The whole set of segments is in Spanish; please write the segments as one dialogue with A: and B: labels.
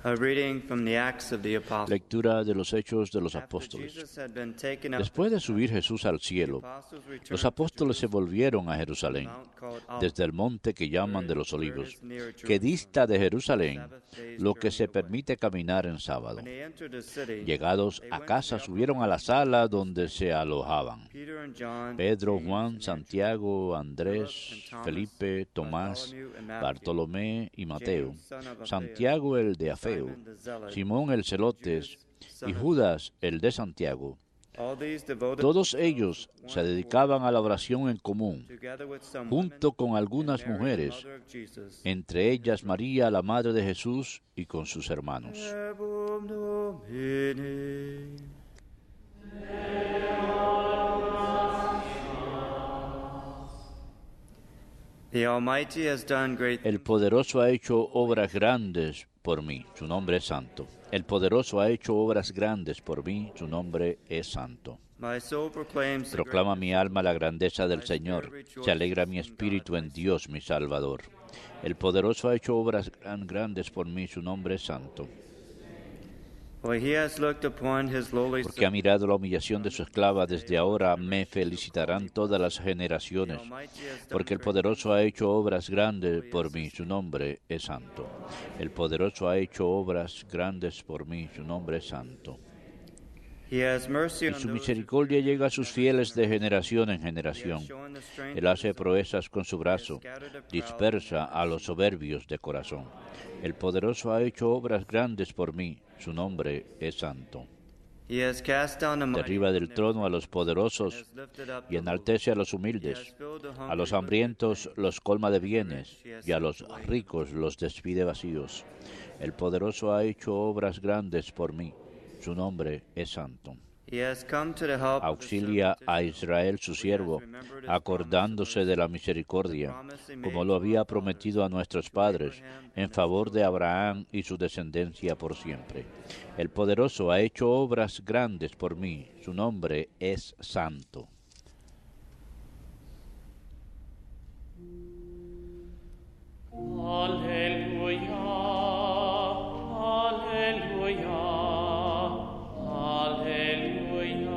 A: A reading from the Acts of the Apostles.
B: Lectura de los Hechos de los
A: After
B: Apóstoles.
A: Jesus had been taken up,
B: Después de subir Jesús al
A: the
B: cielo,
A: apostles returned
B: los
A: to
B: apóstoles se
A: Jerusalem
B: volvieron a
A: from the
B: Jerusalén,
A: mount called Olivet,
B: desde el monte que llaman de los
A: where
B: Olivos,
A: is near
B: que
A: Jerusalem,
B: dista de Jerusalén
A: Sabbath days
B: lo que
A: journey
B: se
A: away.
B: permite caminar en sábado.
A: When they entered the city,
B: Llegados
A: they
B: a
A: went to
B: casa,
A: the upper
B: subieron a la
A: room.
B: sala donde se alojaban.
A: Peter and John,
B: Pedro,
A: James
B: Juan,
A: and Andrew,
B: Santiago, Andrés,
A: Philip and Thomas,
B: Felipe, Tomás,
A: Bartholomew and Matthew,
B: Bartolomé y Mateo,
A: James, son of Alphaeus,
B: Santiago el de Afeo,
A: Simon the Zealot,
B: Simón el Celotes
A: Judas, son
B: y
A: of
B: Judas el de Santiago.
A: All these devoted
B: Todos
A: themselves
B: ellos
A: one
B: se
A: to
B: dedicaban a la oración en común,
A: together with some
B: junto
A: women,
B: con algunas
A: and Mary, the
B: mujeres,
A: mother of Jesus.
B: entre ellas María, la madre de Jesús, y con sus hermanos.
A: Verbum Domini. The Almighty has done great
B: El poderoso ha hecho obras grandes por mí, su nombre es santo. El poderoso ha hecho obras grandes por mí, su nombre es santo.
A: My soul proclaims the
B: Proclama mi
A: greatness
B: alma la grandeza del Señor, se alegra mi espíritu en Dios mi Salvador. El poderoso ha hecho obras grandes por mí, su nombre es santo.
A: For he has looked upon his lowly
B: Porque ha mirado la humillación de su esclava, desde ahora me felicitarán todas las generaciones. Porque el poderoso ha hecho obras grandes por mí, su nombre es santo. El poderoso ha hecho obras grandes por mí, su nombre es santo.
A: He has mercy
B: Y
A: on
B: su
A: those
B: misericordia llega a sus fieles de generación en generación.
A: shown the strength
B: Él hace proezas con su brazo, dispersa a los soberbios de corazón. El poderoso ha hecho obras grandes por mí, su nombre es santo.
A: He has cast down the mighty
B: Derriba del trono a los poderosos
A: has lifted up
B: y
A: the
B: enaltece a los
A: He
B: humildes.
A: has filled the
B: A los
A: hungry with
B: hambrientos los colma de bienes y a los ricos los despide vacíos. El poderoso ha hecho obras grandes por mí, su nombre es santo.
A: He has come to the help of
B: Auxilia
A: the
B: a Israel su siervo, acordándose de la misericordia, como lo había prometido a nuestros padres, en favor de Abraham y su descendencia por siempre. El poderoso ha hecho obras grandes por mí, su nombre es santo.
C: Alleluia, alleluia, alleluia. Alleluia, alleluia, alleluia.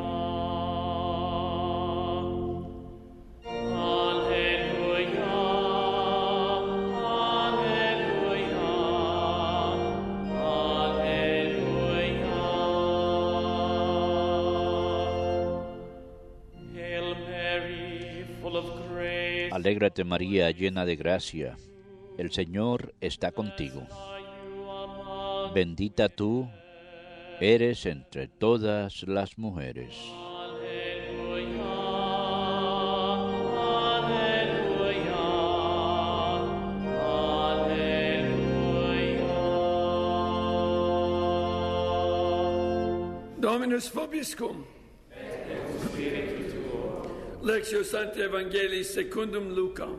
C: Hail Mary, full of grace.
B: Alégrate María, llena de gracia, el Señor está contigo. Bendita tú eres entre todas las mujeres.
D: Dominus vobiscum. Lectio Sancti Evangelii secundum Lucam.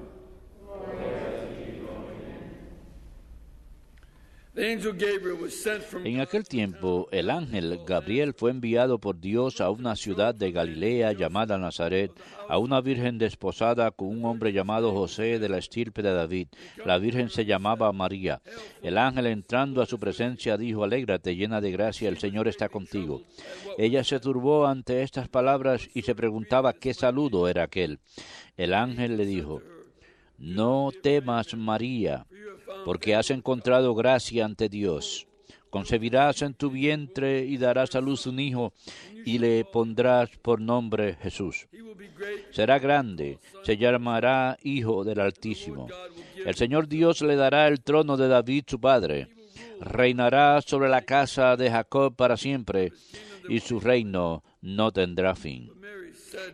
D: The angel Gabriel was sent from
B: En aquel tiempo, el ángel Gabriel fue enviado por Dios a una ciudad de Galilea llamada Nazaret, a una virgen desposada con un hombre llamado José de la estirpe de David. La virgen se llamaba María. El ángel, entrando a su presencia, dijo: Alégrate, llena de gracia, el Señor está contigo. Ella se turbó ante estas palabras y se preguntaba qué saludo era aquel. El ángel le dijo: No temas, María, porque has encontrado gracia ante Dios. Concebirás en tu vientre y darás a luz un hijo, y le pondrás por nombre Jesús. Será grande, se llamará Hijo del Altísimo. El Señor Dios le dará el trono de David su padre. Reinará sobre la casa de Jacob para siempre, y su reino no tendrá fin.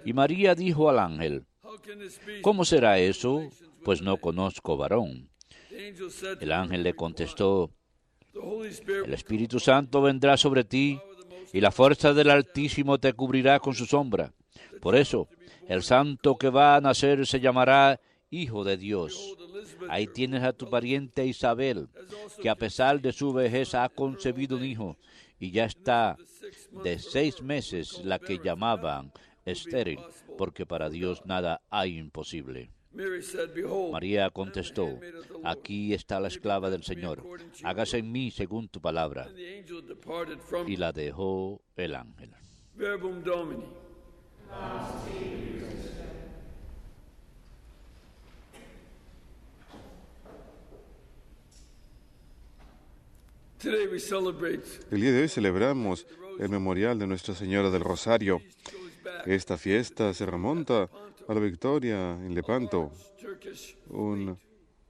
B: Y María dijo al ángel: ¿Cómo será eso? Pues no conozco varón. El ángel le contestó: El Espíritu Santo vendrá sobre ti, y la fuerza del Altísimo te cubrirá con su sombra. Por eso, el santo que va a nacer se llamará Hijo de Dios. Ahí tienes a tu pariente Isabel, que a pesar de su vejez ha concebido un hijo, y ya está de 6 meses la que llamaban estéril, porque para Dios nada hay imposible.
D: Mary said, Behold,
B: María contestó, aquí está la esclava del Señor, hágase en mí según tu palabra.
D: and the angel departed from
B: Y la dejó el ángel.
D: Verbum Domini. Today we celebrate
E: El día de hoy celebramos el memorial de Nuestra Señora del Rosario. Esta fiesta se remonta a la victoria en Lepanto,
D: Turkish
E: una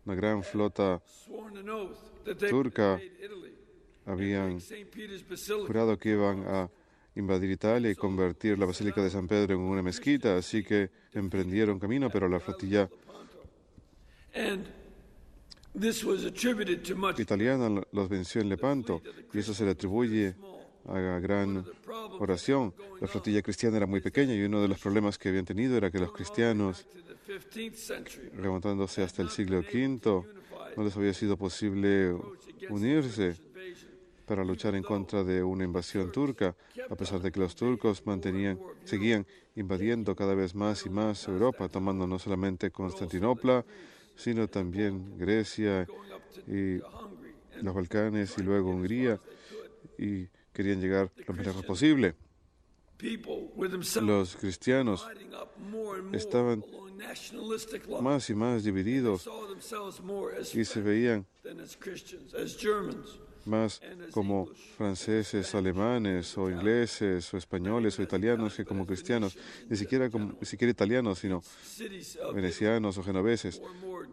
E: gran flota
D: sworn an oath that they
E: turca
D: would invade Italy,
E: habían
D: St. Peter's Basilica.
E: jurado que iban a invadir Italia y convertir la Basílica de San Pedro en una mezquita, así que emprendieron camino, pero la flotilla
D: And this was attributed to much
E: italiana los venció en Lepanto, y eso se le atribuye a gran oración. La flotilla cristiana era muy pequeña y uno de los problemas que habían tenido era que los cristianos,
D: to the 15th century.
E: remontándose hasta el siglo V, no les había sido posible unirse para luchar en contra de una invasión turca, a pesar de que los turcos seguían invadiendo cada vez más y más Europa, tomando no solamente Constantinopla, sino también Grecia y los Balcanes y luego Hungría, y querían llegar lo más lejos posible.
D: People were themselves
E: Los cristianos
D: dividing up more and more
E: estaban
D: along nationalistic lines.
E: más y más divididos
D: Saw themselves more as
E: y se veían
D: than as Christians, as Germans.
E: más como franceses, alemanes o ingleses o españoles o italianos que como cristianos, ni siquiera italianos, sino
D: Cities of
E: venecianos o genoveses.
D: more and more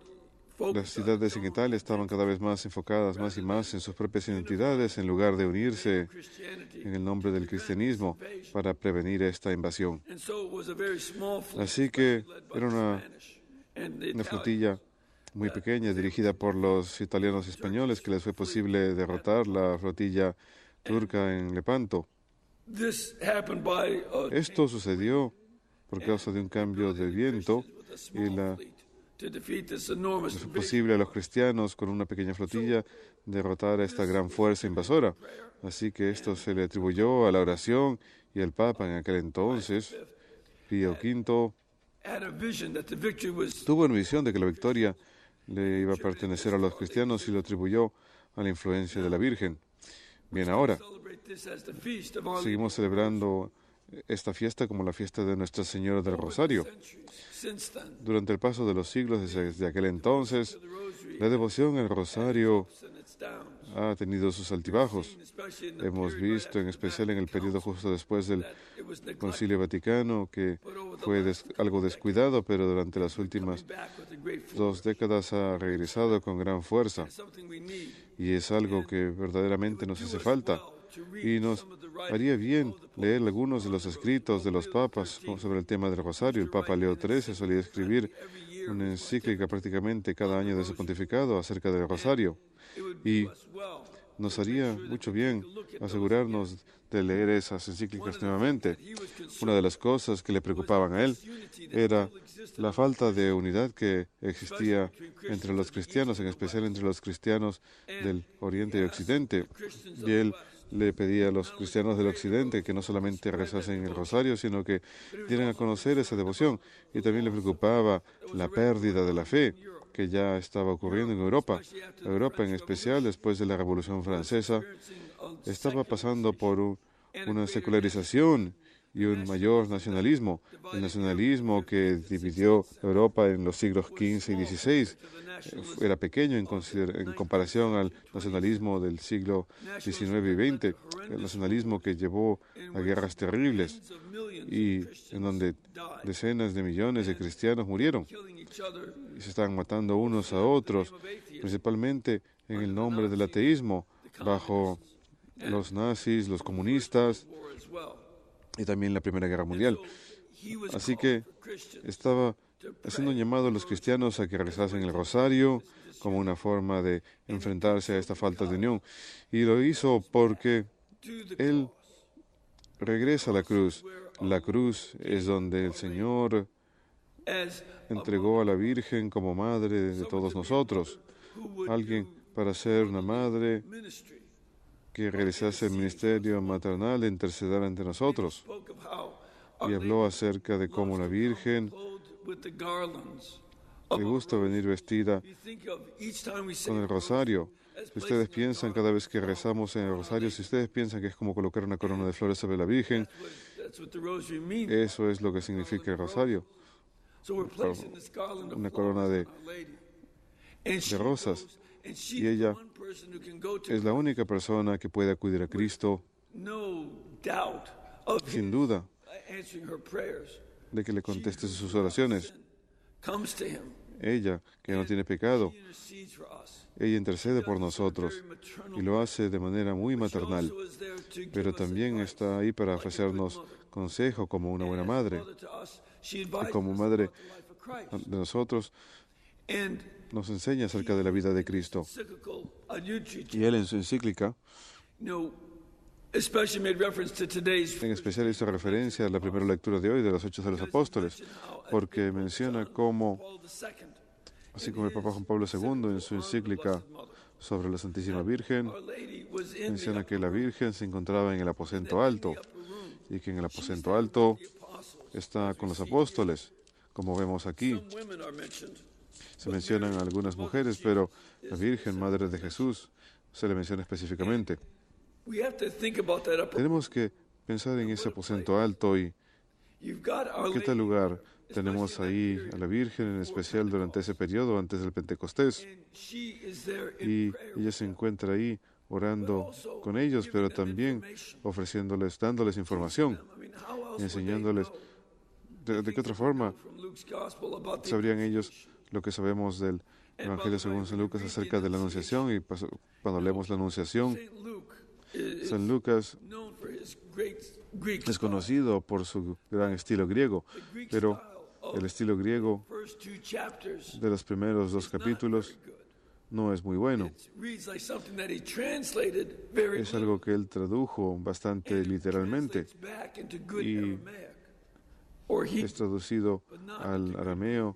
E: Las
D: focused on
E: ciudades en Italia estaban cada vez más enfocadas más y más en sus propias identidades en lugar de unirse
D: Christianity.
E: en el nombre del cristianismo para prevenir esta invasión.
D: And so it was a very small fleet,
E: Así que
D: led by
E: era
D: the
E: una
D: Spanish and the
E: una
D: Italians.
E: flotilla muy pequeña dirigida por los italianos y españoles que les fue posible derrotar la flotilla turca en Lepanto.
D: This happened by
E: Esto sucedió por causa de un cambio de viento
D: with a
E: y
D: small
E: la
D: fleet to defeat this enormous
E: fue
D: invasion.
E: posible a los cristianos con una pequeña flotilla derrotar a esta gran fuerza invasora. Así que esto se le atribuyó a la oración y el Papa en aquel entonces, Pío V,
D: Had a vision that the victory was
E: tuvo una visión de que la victoria le iba a pertenecer a los cristianos y lo atribuyó a la influencia de la Virgen. Bien, ahora
D: celebrate this as the feast of our
E: seguimos celebrando esta fiesta como la fiesta de Nuestra Señora del Rosario.
D: centuries. Since then,
E: Durante el paso de los siglos desde aquel entonces, la devoción al Rosario
D: and its downs,
E: ha tenido sus altibajos.
D: especially in the
E: Hemos
D: period right
E: visto, en
D: after
E: especial en el periodo justo después del
D: it was neglected.
E: Concilio Vaticano, que fue algo descuidado, pero durante las últimas
D: Back with a great force.
E: 2 décadas ha regresado con gran fuerza.
D: Something we need
E: Y es algo que verdaderamente nos hace falta. Y nos haría bien leer algunos de los escritos de los papas sobre el tema del Rosario. El Papa Leo XIII solía escribir una encíclica prácticamente cada año de su pontificado acerca del Rosario. Y nos haría mucho bien asegurarnos de leer esas encíclicas nuevamente. Una de las cosas que le preocupaban a él era la falta de unidad que existía entre los cristianos, en especial entre los cristianos del Oriente y Occidente. Y él le pedía a los cristianos del Occidente que no solamente rezasen el Rosario, sino que dieran a conocer esa devoción. Y también le preocupaba la pérdida de la fe que ya estaba ocurriendo en Europa. Europa, en especial después de la Revolución Francesa, estaba pasando por una secularización y un mayor nacionalismo. El nacionalismo que dividió Europa en los siglos XV y XVI era pequeño en comparación al nacionalismo del siglo XIX y XX, el nacionalismo que llevó a guerras terribles y en donde decenas de millones de cristianos murieron
D: killing each other
E: y se estaban matando unos a otros, principalmente en el nombre del ateísmo, bajo los nazis, los comunistas
D: war as well.
E: y también la Primera Guerra Mundial.
D: He was
E: Así
D: called
E: que
D: for Christians
E: estaba haciendo un llamado a los cristianos a que rezasen el rosario como una forma de enfrentarse a esta falta de unión. Y lo hizo porque
D: to the
E: él regresa a la cruz. La cruz es donde el Señor
D: as
E: entregó a la Virgen como madre de todos nosotros.
D: who would
E: Alguien para ser una madre
D: ministry.
E: que realizase el ministerio maternal e interceder ante nosotros.
D: Spoke of how
E: Y habló acerca de cómo la Virgen
D: clothed with the garlands
E: le gusta venir vestida con el rosario. Si ustedes piensan cada vez que rezamos en el rosario, si ustedes piensan que es como colocar una corona de flores sobre la Virgen, eso es lo que significa el rosario. Una corona de rosas. Y ella es la única persona que puede acudir a Cristo, sin duda, de que le conteste sus oraciones. Ella, que no tiene pecado, ella intercede por nosotros y lo hace de manera muy maternal, pero también está ahí para ofrecernos consejo como una buena madre. Y como madre de nosotros, nos enseña acerca de la vida de Cristo. Y él en su encíclica, en especial hizo referencia a la primera lectura de hoy de los Hechos de los Apóstoles, porque menciona cómo, así como el Papa Juan Pablo II en su encíclica sobre la Santísima Virgen, menciona que la Virgen se encontraba en el aposento alto y que en el aposento alto está con los apóstoles, como vemos aquí. Se mencionan algunas mujeres, pero la Virgen, Madre de Jesús, se le menciona específicamente. Tenemos que pensar en ese aposento alto y qué tal lugar tenemos ahí a la Virgen, en especial durante ese periodo antes del Pentecostés. Y ella se encuentra ahí orando con ellos, pero también ofreciéndoles, dándoles información, enseñándoles de qué otra forma sabrían ellos lo que sabemos del Evangelio según San Lucas acerca de la Anunciación. Y cuando leemos la Anunciación, San Lucas es conocido por su gran estilo griego, pero el estilo griego de los primeros 2 capítulos no es muy bueno. Es algo que él tradujo bastante literalmente y es traducido al arameo.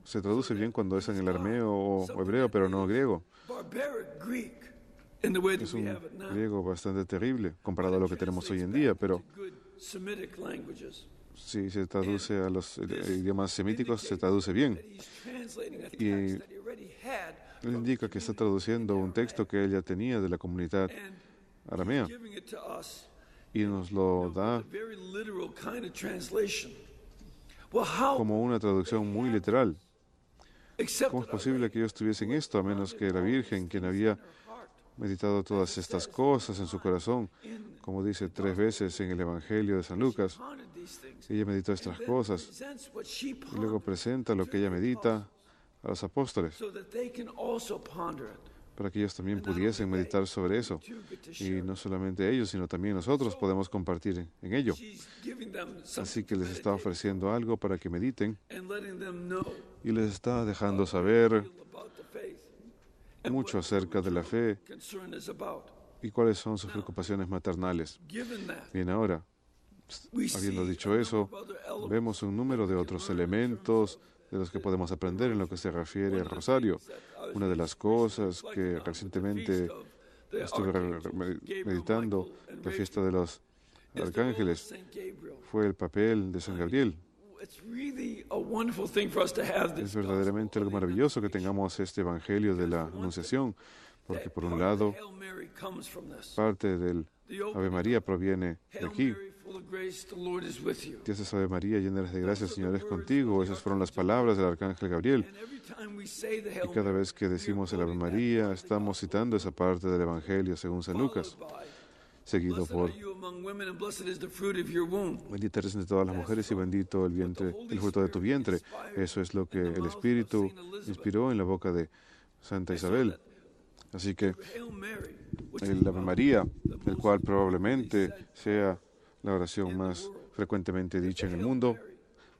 E: Se traduce bien cuando es en el arameo o hebreo, pero no griego. Es un griego bastante terrible comparado a lo que tenemos hoy en día, pero si se traduce a los idiomas semíticos, se traduce bien. Y él indica que está traduciendo un texto que él ya tenía de la comunidad aramea y nos lo da como una traducción muy literal. ¿Cómo es posible que ellos tuviesen esto, a menos que la Virgen, quien había meditado todas estas cosas en su corazón, como dice 3 veces en el Evangelio de San Lucas? Ella meditó estas cosas y luego presenta lo que ella medita a los apóstoles, para que ellos también pudiesen meditar sobre eso. Y no solamente ellos, sino también nosotros podemos compartir en ello. Así que les está ofreciendo algo para que mediten y les está dejando saber mucho acerca de la fe y cuáles son sus preocupaciones maternales. Bien, ahora, habiendo dicho eso, vemos un número de otros elementos de los que podemos aprender en lo que se refiere al rosario. Una de las cosas que recientemente estuve meditando, la fiesta de los arcángeles, fue el papel de San Gabriel. Es verdaderamente algo maravilloso que tengamos este Evangelio de la Anunciación, porque por un lado, parte del Ave María proviene de aquí. Dios es Ave María, llena eres de gracia, el Señor es contigo. Esas fueron las palabras del arcángel Gabriel. Y cada vez que decimos el Ave María, estamos citando esa parte del Evangelio según San Lucas, seguido por bendita eres entre todas las mujeres y bendito el fruto de tu vientre. Eso es lo que el Espíritu inspiró en la boca de Santa Isabel. Así que el Ave María, el cual probablemente sea la oración más frecuentemente dicha en el mundo,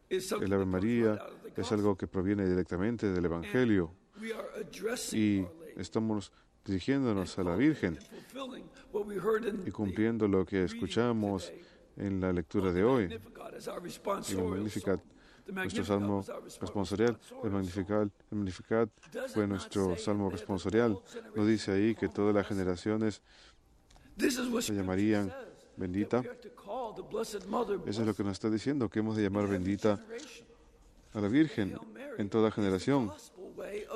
E: el Ave María es algo que proviene directamente del Evangelio y estamos dirigiéndonos a la Virgen y cumpliendo lo que escuchamos en la lectura de hoy, en el Magnificat, nuestro salmo responsorial. El Magnificat fue nuestro salmo responsorial. Nos dice ahí que todas las generaciones se llamarían bendita. Eso es lo que nos está diciendo, que hemos de llamar bendita a la Virgen en toda generación.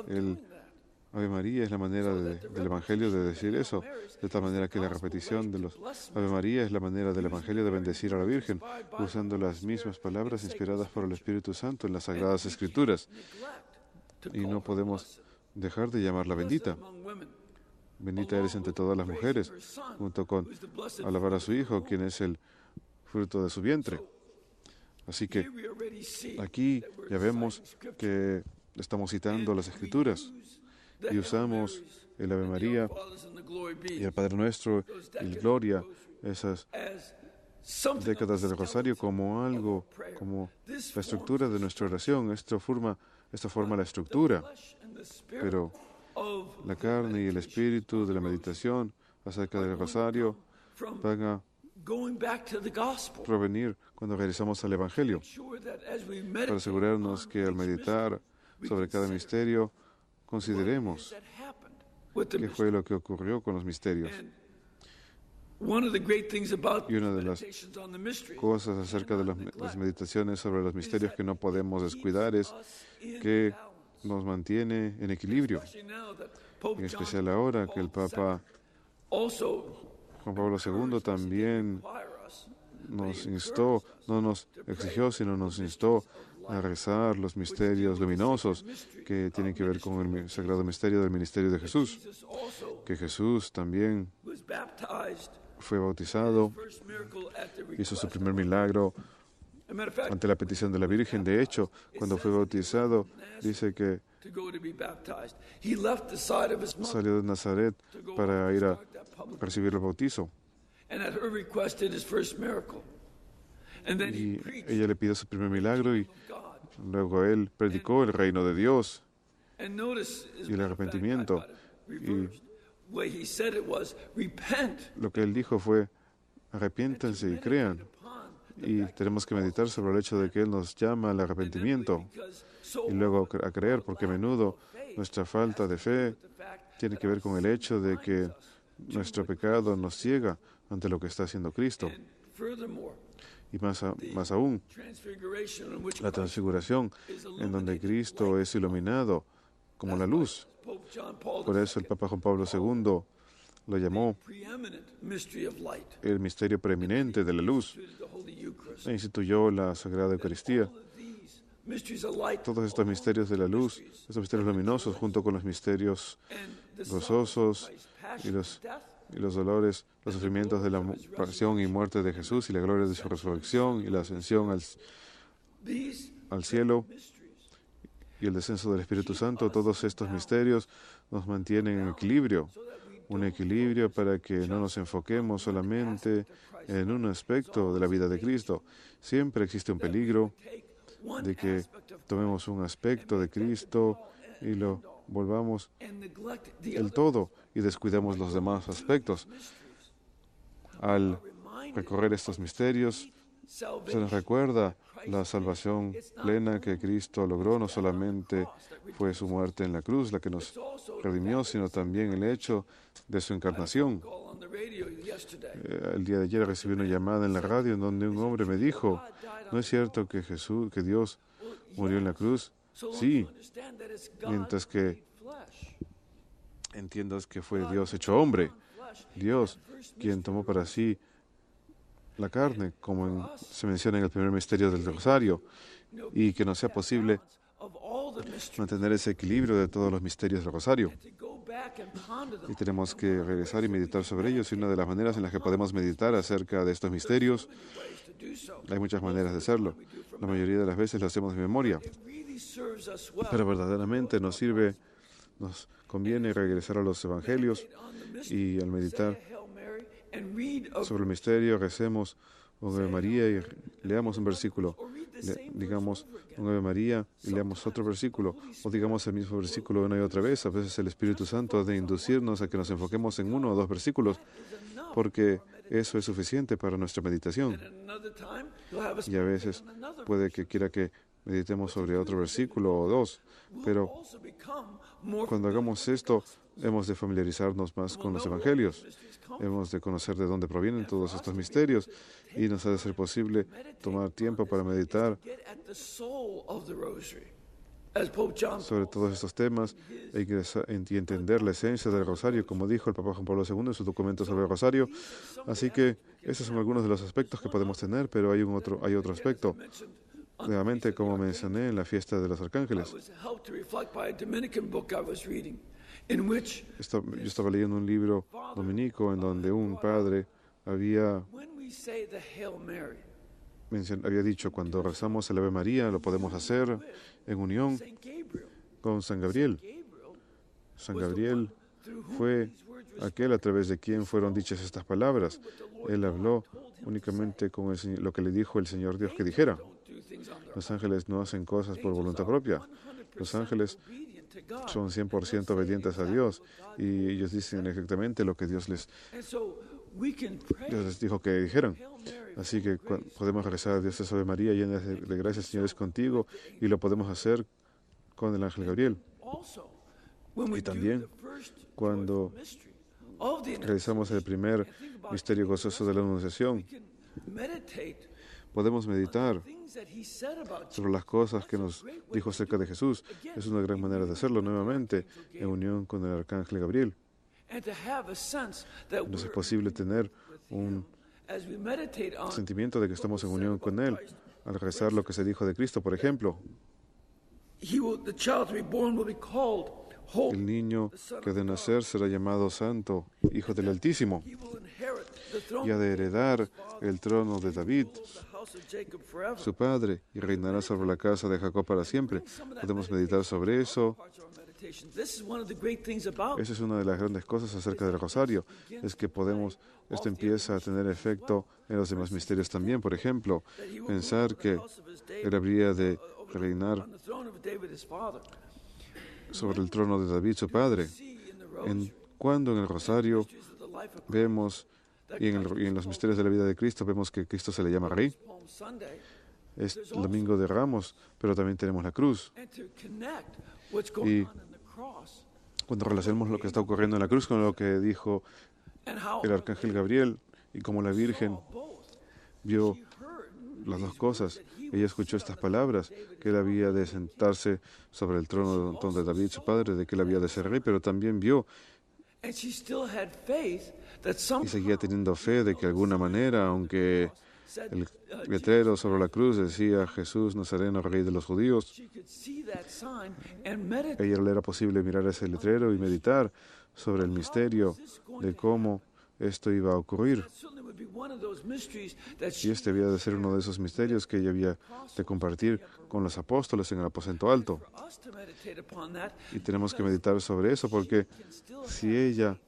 E: El Ave María es la manera del Evangelio de decir eso, de tal manera que la repetición de los Ave María es la manera del Evangelio de bendecir a la Virgen, usando las mismas palabras inspiradas por el Espíritu Santo en las Sagradas Escrituras. Y no podemos dejar de llamarla bendita. Bendita eres entre todas las mujeres, junto con alabar a su Hijo, quien es el fruto de su vientre. Así que aquí ya vemos que estamos citando las Escrituras y usamos el Ave María y el Padre Nuestro y el Gloria, esas décadas del Rosario, como algo, como la estructura de nuestra oración. Esta forma la estructura, pero la carne y el espíritu de la meditación acerca del Rosario van a provenir cuando regresamos al Evangelio, para asegurarnos que al meditar sobre cada misterio consideremos qué fue lo que ocurrió con los misterios. Y una de las cosas acerca de las meditaciones sobre los misterios que no podemos descuidar es que nos mantiene en equilibrio, en especial ahora que el Papa Juan Pablo II también nos instó, no nos exigió, sino nos instó a rezar los misterios luminosos que tienen que ver con el sagrado misterio del ministerio de Jesús, que Jesús también fue bautizado, hizo su primer milagro ante la petición de la Virgen. De hecho, cuando fue bautizado, dice que salió de Nazaret para ir a recibir el bautizo. Y ella le pidió su primer milagro y luego él predicó el reino de Dios y el arrepentimiento. Y lo que él dijo fue: arrepiéntanse y crean. Y tenemos que meditar sobre el hecho de que él nos llama al arrepentimiento y luego a creer, porque a menudo nuestra falta de fe tiene que ver con el hecho de que nuestro pecado nos ciega ante lo que está haciendo Cristo. Y más aún, la transfiguración, en donde Cristo es iluminado como la luz. Por eso el Papa Juan Pablo II lo llamó el misterio preeminente de la luz. E instituyó la Sagrada Eucaristía. Todos estos misterios de la luz, estos misterios luminosos, junto con los misterios gozosos y los dolores, los sufrimientos de la pasión y muerte de Jesús y la gloria de su resurrección y la ascensión al cielo y el descenso del Espíritu Santo, todos estos misterios nos mantienen en equilibrio, un equilibrio para que no nos enfoquemos solamente en un aspecto de la vida de Cristo. Siempre existe un peligro de que tomemos un aspecto de Cristo y lo volvamos el todo y descuidemos los demás aspectos. Al recorrer estos misterios, se nos recuerda la salvación plena que Cristo logró. No solamente fue su muerte en la cruz la que nos redimió, sino también el hecho de su encarnación. El día de ayer recibí una llamada en la radio en donde un hombre me dijo: ¿no es cierto que Dios murió en la cruz? Sí, mientras que entiendas que fue Dios hecho hombre, Dios quien tomó para sí la carne, como se menciona en el primer misterio del Rosario, y que no sea posible mantener ese equilibrio de todos los misterios del Rosario. Y tenemos que regresar y meditar sobre ellos, y una de las maneras en las que podemos meditar acerca de estos misterios, hay muchas maneras de hacerlo. La mayoría de las veces lo hacemos de memoria, pero verdaderamente nos conviene regresar a los evangelios y al meditar sobre el misterio, recemos un Ave María y leamos un versículo. Digamos un Ave María y leamos otro versículo, o digamos el mismo versículo una y otra vez. A veces el Espíritu Santo ha de inducirnos a que nos enfoquemos en uno o dos versículos, porque eso es suficiente para nuestra meditación. Y a veces puede que quiera que meditemos sobre otro versículo o dos, pero cuando hagamos esto, hemos de familiarizarnos más con los evangelios. Hemos de conocer de dónde provienen todos estos misterios y nos ha de ser posible tomar tiempo para meditar sobre todos estos temas y entender la esencia del rosario, como dijo el Papa Juan Pablo II en su documento sobre el rosario. Así que esos son algunos de los aspectos que podemos tener, pero hay otro aspecto. Nuevamente, como mencioné en la fiesta de los arcángeles, yo estaba leyendo un libro dominico en donde un padre había dicho, cuando rezamos el Ave María, lo podemos hacer en unión con San Gabriel. San Gabriel fue aquel a través de quien fueron dichas estas palabras. Él habló únicamente con lo que le dijo el Señor Dios que dijera. Los ángeles no hacen cosas por voluntad propia. Los ángeles son 100% obedientes a Dios y ellos dicen exactamente lo que Dios les dijo que dijeran. Así que podemos regresar a Dios, Ave María, llena de gracia, el Señor es contigo, y lo podemos hacer con el ángel Gabriel. Y también cuando realizamos el primer misterio gozoso de la Anunciación, podemos meditar sobre las cosas que nos dijo acerca de Jesús. Es una gran manera de hacerlo nuevamente en unión con el arcángel Gabriel. Nos es posible tener un sentimiento de que estamos en unión con Él al rezar lo que se dijo de Cristo, por ejemplo. El niño que ha de nacer será llamado Santo, Hijo del Altísimo, y ha de heredar el trono de David, su padre, y reinará sobre la casa de Jacob para siempre. Podemos meditar sobre eso. Esa es una de las grandes cosas acerca del rosario, es que esto empieza a tener efecto en los demás misterios también. Por ejemplo, pensar que Él habría de reinar sobre el trono de David, su padre. Cuando en el rosario vemos, y en los misterios de la vida de Cristo, vemos que Cristo se le llama Rey. Es el Domingo de Ramos, pero también tenemos la cruz. Y cuando relacionamos lo que está ocurriendo en la cruz con lo que dijo el arcángel Gabriel y como la Virgen vio las dos cosas, ella escuchó estas palabras, que él había de sentarse sobre el trono de David, su padre, de que él había de ser rey, pero también vio y seguía teniendo fe de que de alguna manera, aunque el letrero sobre la cruz decía Jesús Nazareno, Rey de los Judíos, a ella le era posible mirar ese letrero y meditar sobre el misterio de cómo esto iba a ocurrir. Y este había de ser uno de esos misterios que ella había de compartir con los apóstoles en el aposento alto. Y tenemos que meditar sobre eso, porque si ella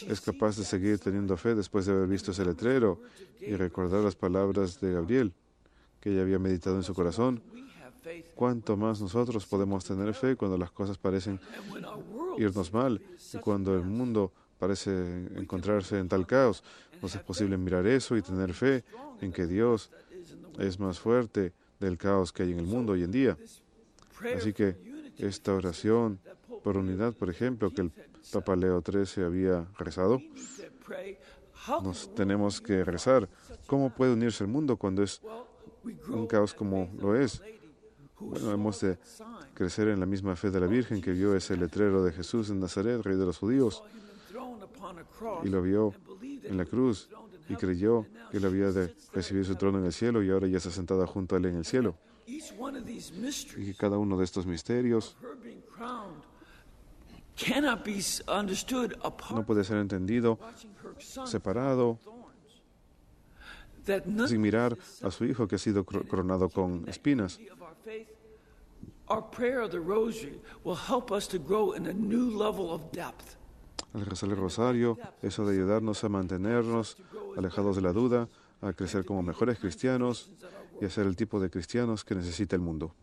E: es capaz de seguir teniendo fe después de haber visto ese letrero y recordar las palabras de Gabriel que ella había meditado en su corazón, ¿cuánto más nosotros podemos tener fe cuando las cosas parecen irnos mal y cuando el mundo parece encontrarse en tal caos? Nos es posible mirar eso y tener fe en que Dios es más fuerte del caos que hay en el mundo hoy en día. Así que esta oración por unidad, por ejemplo, que el Papa Leo XIII había rezado, nos tenemos que rezar. ¿Cómo puede unirse el mundo cuando es un caos como lo es? Bueno, hemos de crecer en la misma fe de la Virgen que vio ese letrero de Jesús en Nazaret, Rey de los Judíos, y lo vio en la cruz y creyó que él había de recibir su trono en el cielo y ahora ya está sentada junto a él en el cielo. Y que cada uno de estos misterios no puede ser entendido separado, sin mirar a su hijo que ha sido coronado con espinas. Al rezar el rosario, eso de ayudarnos a mantenernos alejados de la duda, a crecer como mejores cristianos y a ser el tipo de cristianos que necesita el mundo.